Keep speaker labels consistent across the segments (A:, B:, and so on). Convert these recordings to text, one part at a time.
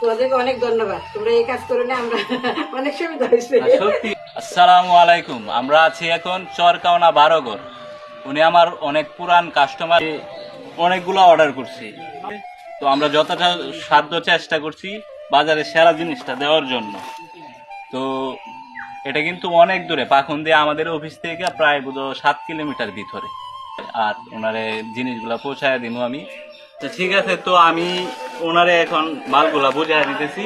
A: তোমাদেরকে অনেক ধন্যবাদ, তোমরা এই কাজ করে না আমরা অনেক সুবিধা হয়েছে।
B: সত্যি। আসসালামু আলাইকুম। আমরা আছি এখন চরকাওনা বারোগর। উনি আমার অনেক পুরান কাস্টমার, অনেকগুলো অর্ডার করছি। তো আমরা যতটা সাধ্য চেষ্টা করছি বাজারে সেরা জিনিসটা দেওয়ার জন্য। তো এটা কিন্তু অনেক দূরে, পাখন দিয়ে আমাদের অফিস থেকে প্রায় 7 কিলোমিটার ভিতরে। আর ওনারে জিনিসগুলা পৌঁছায় দিব আমি। তো ঠিক আছে, তো আমি ওনারে এখন মালগুলা বুঝাই দিতেছি।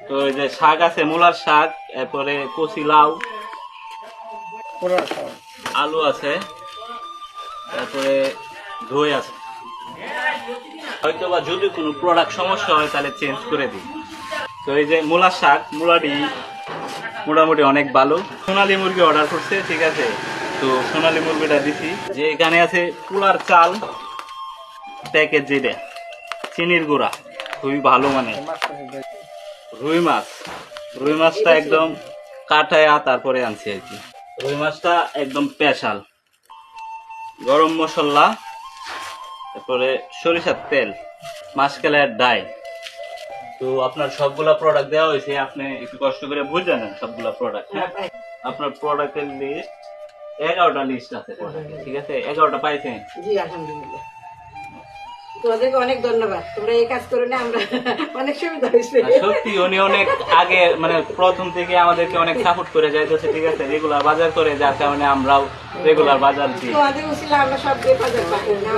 B: তো এই যে শাক আছে, মূলার শাক, এরপরে কচি লাউ, আলু আছে, তারপরে দই আছে। হয়তো বা যদি কোনো প্রোডাক্ট সমস্যা হয় তাহলে চেঞ্জ করে দিই। তো এই যে মূলার শাক, মূলাটি মোটামুটি অনেক ভালো। সোনালী মুরগি অর্ডার করছে, ঠিক আছে। তো সোনালী মুরগিটা দিছি। যে এখানে আছে পোলার চাল প্যাকেট, যেটা চিনির গুঁড়া, খুবই ভালো মানে। রুই মাছটা একদম কাটায়া তারপরে আনছি আর কি। রুই মাছটা একদম স্পেশাল। গরম মশলা, তারপরে সরিষার তেল, মাসকালের ডাই। তো আপনার সবগুলা প্রোডাক্ট দেওয়া হয়েছে, আপনি একটু কষ্ট করে বুঝে নেন সবগুলা প্রোডাক্ট। আপনার প্রোডাক্টের লিস্ট 11টা লিস্ট আছে, ঠিক আছে? 11টা পাইছেন?
A: জি আলহামদুলিল্লাহ, তোমাদেরকে অনেক ধন্যবাদ, তোমরা এই কাজ করে না আমরা অনেক সুবিধা হয়েছে।
B: সত্যি উনি অনেক আগে মানে প্রথম থেকে আমাদেরকে অনেক সাপোর্ট করে যাইতেছে, ঠিক আছে? রেগুলার বাজার করে, যার কারণে আমরাও রেগুলার বাজার দিই।
A: তোমাদের উচিত আমরা সব বাজার পাই না।